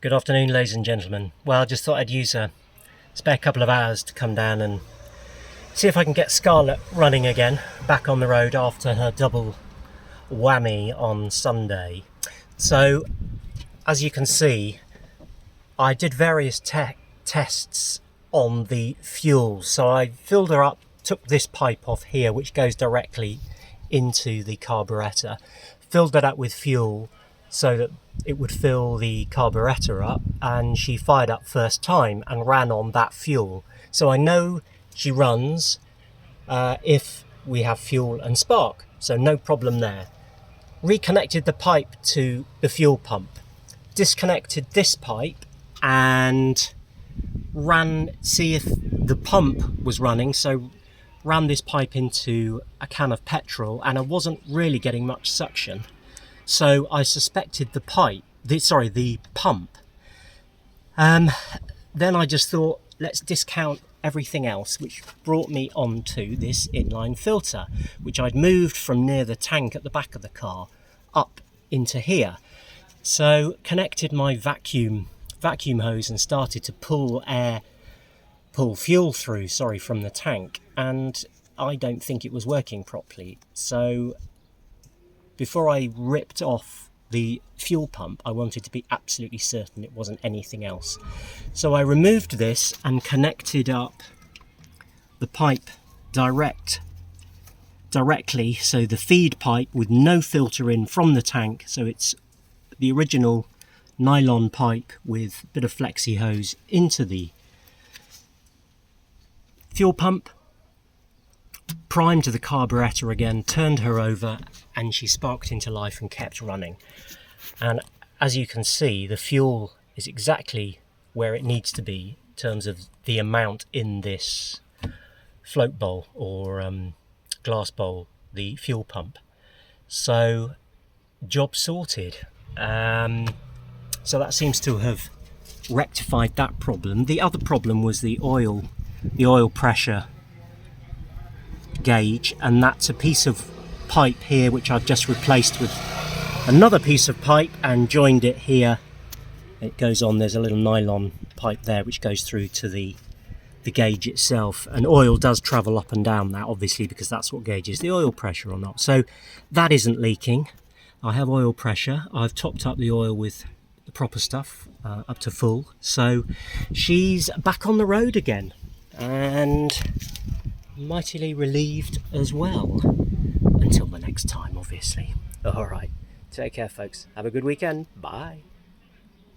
Good afternoon, ladies and gentlemen. Well, I just thought I'd use a spare couple of hours to come down and see if I can get Scarlett running again, back on the road after her double whammy on Sunday. So, as you can see, I did various tests on the fuel. So I filled her up, took this pipe off here, which goes directly into the carburettor, filled that up with fuel so that it would fill the carburettor up, and she fired up first time and ran on that fuel. So I know she runs if we have fuel and spark, so no problem there. Reconnected the pipe to the fuel pump, disconnected this pipe and ran, see if the pump was running, so ran this pipe into a can of petrol and I wasn't really getting much suction. So I suspected the pump. Then I just thought, let's discount everything else, which brought me onto this inline filter, which I'd moved from near the tank at the back of the car up into here. So connected my vacuum hose and started to pull fuel through, from the tank, and I don't think it was working properly. So before I ripped off the fuel pump, I wanted to be absolutely certain it wasn't anything else. So I removed this and connected up the pipe directly, so the feed pipe with no filter in from the tank, so it's the original nylon pipe with a bit of flexi hose into the fuel pump, primed the carburettor again, turned her over, and she sparked into life and kept running. And as you can see, the fuel is exactly where it needs to be in terms of the amount in this float bowl or glass bowl, the fuel pump. So job sorted. So that seems to have rectified that problem. The other problem was the oil pressure gauge, and that's a piece of pipe here which I've just replaced with another piece of pipe and joined it here. It goes on, there's a little nylon pipe there which goes through to the gauge itself, and oil does travel up and down that, obviously, because that's what gauges the oil pressure or not. So that isn't leaking. I have oil pressure. I've topped up the oil with the proper stuff up to full, so she's back on the road again and mightily relieved as well. Until the next time, obviously. All right, take care, folks. Have a good weekend. Bye.